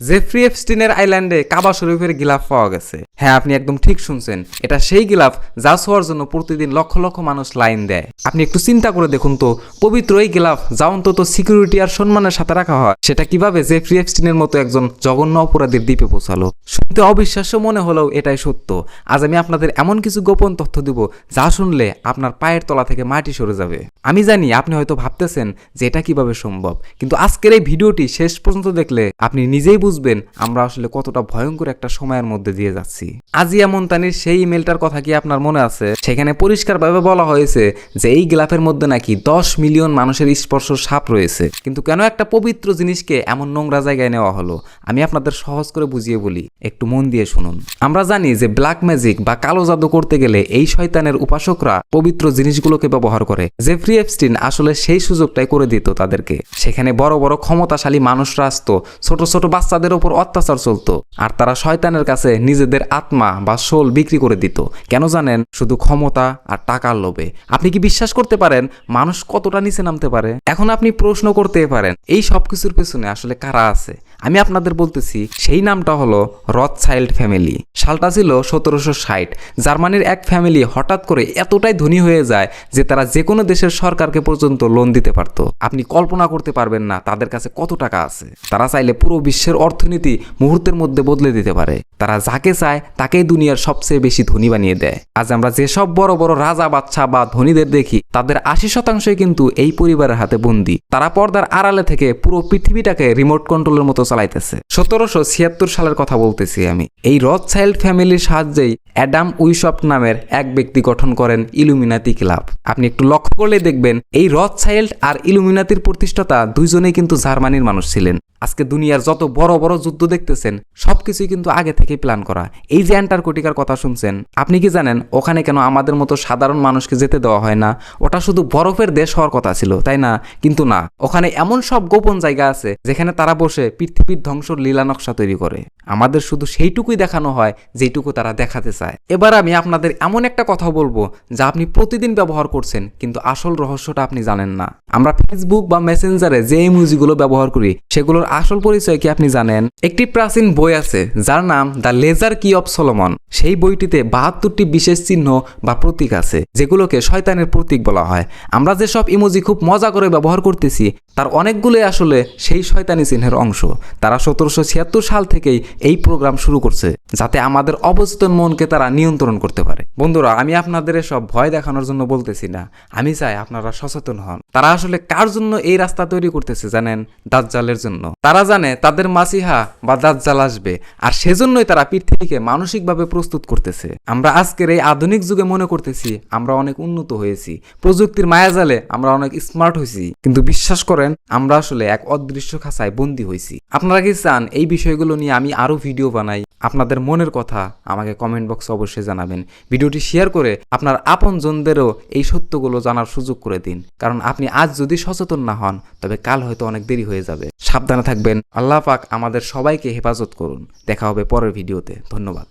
Jeffrey এপস্টিনের আইল্যান্ডে কাবা শরীফের গিলাফ পাওয়া গেছে। হ্যাঁ, আপনি একদম ঠিক শুনছেন, এটা সেই গিলাফ যা ছোঁয়ার জন্য প্রতিদিন লক্ষ লক্ষ মানুষ লাইন দেয়। আপনি একটু চিন্তা করে দেখুন তো, পবিত্র এই গিলাফ যা অন্তত সিকিউরিটি আর সম্মানের সাথে রাখা হয়, সেটা কিভাবে জেফ্রি এপস্টিনের মতো একজন জঘন্য অপরাধীর দ্বীপে পৌঁছালো। শুনতে অবিশ্বাস্য মনে হলেও এটাই সত্য। আজ আমি আপনাদের এমন কিছু গোপন তথ্য দিব যা শুনলে আপনার পায়ের তলা থেকে মাটি সরে যাবে। আমি জানি আপনি হয়তো ভাবতেছেন যে এটা কিভাবে সম্ভব, কিন্তু আজকের এই ভিডিওটি শেষ পর্যন্ত দেখলে আপনি নিজেই বুঝবেন আমরা আসলে কতটা ভয়ঙ্কর একটা সময়ের মধ্যে দিয়ে যাচ্ছি। আজিয়া মন্তানির সেই ইমেলটার কথা কি আপনার মনে আছে? সেখানে পরিষ্কারভাবে বলা হয়েছে যে এই গিলাফের মধ্যে নাকি 10 মিলিয়ন মানুষের স্পর্শ সাপ রয়েছে। কিন্তু কেন একটা পবিত্র জিনিসকে এমন নোংরা জায়গায় নেওয়া হলো? আমি আপনাদের সহজ করে বুঝিয়ে বলি, একটু মন দিয়ে শুনুন। আমরা জানি যে ব্ল্যাক ম্যাজিক বা কালো জাদু করতে গেলে এই শয়তানের উপাসকরা পবিত্র জিনিসগুলোকে ব্যবহার করে। জেফ্রি এপস্টিন আসলে সেই সুযোগটাই করে দিত তাদেরকে। সেখানে বড় বড় ক্ষমতাশালী মানুষরা আসতো, ছোট ছোট বাচ্চাদের উপর অত্যাচার চলতো, আর তারা শয়তানের কাছে নিজেদের আত্মা বা সোল বিক্রি করে দিত। কেন জানেন? শুধু ক্ষমতা আর টাকার লোভে। আপনি কি বিশ্বাস করতে পারেন মানুষ কতটা নিচে নামতে পারে? এখন আপনি প্রশ্ন করতে পারেন এই সবকিছুর পেছনে আসলে কারা আছে। আমি আপনাদের বলতেছি, সেই নামটা হলো রথচাইল্ড ফ্যামিলি। সালটা ছিল 1760। জার্মানির এক ফ্যামিলি হঠাৎ করে এতটাই ধনী হয়ে যায় যে তারা যে কোনো দেশের সরকারকে পর্যন্ত লোন দিতে পারত। আপনি কল্পনা করতে পারবেন না তাদের কাছে কত টাকা আছে। তারা চাইলে পুরো বিশ্বের অর্থনীতি মুহূর্তের মধ্যে বদলে দিতে পারে। তারা যাকে চায় তাকেই দুনিয়ার সবচেয়ে বেশি ধনী বানিয়ে দেয়। আজ আমরা যেসব বড় বড় রাজা বাদশা বা ধনীদের দেখি, তাদের 80% কিন্তু এই পরিবারের হাতে বন্দী। তারা পর্দার আড়ালে থেকে পুরো পৃথিবীটাকে রিমোট কন্ট্রোলের মতো চালাইতেছে। 1776 সালের কথা বলতেছি আমি। এই রথচাইল্ড ফ্যামিলির সাহায্যেই অ্যাডাম উইশফট নামের এক ব্যক্তি গঠন করেন ইলুমিনাতি ক্লাব। আপনি একটু লক্ষ্য করলে দেখবেন এই রথচাইল্ড আর ইলুমিনাতির প্রতিষ্ঠাতা দুইজনেই কিন্তু জার্মানির মানুষ ছিলেন। আজকে দুনিয়ার যত বড় বড় যুদ্ধ দেখতেছেন সবকিছুই কিন্তু আগে থেকে প্ল্যান করা। এই যে অ্যান্টার্কটিকার কথা শুনছেন, আপনি কি জানেন ওখানে কেন আমাদের মতো সাধারণ মানুষকে যেতে দেওয়া হয় না? ওটা শুধু বরফের দেশ হওয়ার কথা ছিল, তাই না? কিন্তু না, ওখানে এমন সব গোপন জায়গা আছে যেখানে তারা বসে পৃথিবীর ধ্বংসর লীলা নকশা তৈরি করে। আমাদের শুধু সেইটুকুই দেখানো হয় যেটুকু তারা দেখাতে চায়। এবার আমি আপনাদের এমন একটা কথা বলবো যা আপনি প্রতিদিন ব্যবহার করছেন, কিন্তু আসল রহস্যটা আপনি জানেন না। আমরা ফেসবুক বা মেসেঞ্জারে যে ইমোজিগুলো ব্যবহার করি সেগুলোর আসল পরিচয় কি আপনি জানেন? একটি প্রাচীন বই আছে যার নাম দ্য লেজার কি অফ সলোমন। সেই বইটিতে 72টি বিশেষ চিহ্ন বা প্রতীক আছে যেগুলোকে শয়তানের প্রতীক বলা হয়। আমরা যেসব ইমোজি খুব মজা করে ব্যবহার করতেছি তার অনেকগুলোই আসলে সেই শয়তানি চিহ্নের অংশ। তারা 1776 সাল থেকেই এই প্রোগ্রাম শুরু করছে যাতে আমাদের অবচেতন মনকে তারা নিয়ন্ত্রণ করতে পারে। বন্ধুরা, আমি আপনাদের এসব ভয় দেখানোর জন্য বলতেছি না, আমি চাই আপনারা সচেতন হন। তারা আসলে কার জন্য এই রাস্তা তৈরি করতেছে জানেন? দাজ্জালের জন্য। তারা জানে তাদের মাসিহা বা দাজ্জাল আসবে, আর সেজন্যই তারা পৃথিবীকে মানসিকভাবে প্রস্তুত করতেছে। আমরা আজকের এই আধুনিক যুগে মনে করতেছি আমরা অনেক উন্নত হয়েছি, প্রযুক্তির মায়াজালে আমরা অনেক স্মার্ট হয়েছি, কিন্তু বিশ্বাস করেন আমরা আসলে এক অদৃশ্য খাঁচায় বন্দী হয়েছি। আপনারা কি চান এই বিষয়গুলো নিয়ে আমি আরো ভিডিও বানাই? আপনাদের মনের কথা আমাকে কমেন্ট বক্সে অবশ্যই জানাবেন। ভিডিওটি শেয়ার করে আপনার আপনজনদেরও এই সত্যগুলো জানার সুযোগ করে দিন, কারণ আপনি আজ যদি সচেতন না হন তবে কাল হয়তো অনেক দেরি হয়ে যাবে। সাবধানে থাকবেন। আল্লাহ পাক আমাদের সবাইকে হেফাজত করুন। দেখা হবে পরের ভিডিওতে। ধন্যবাদ।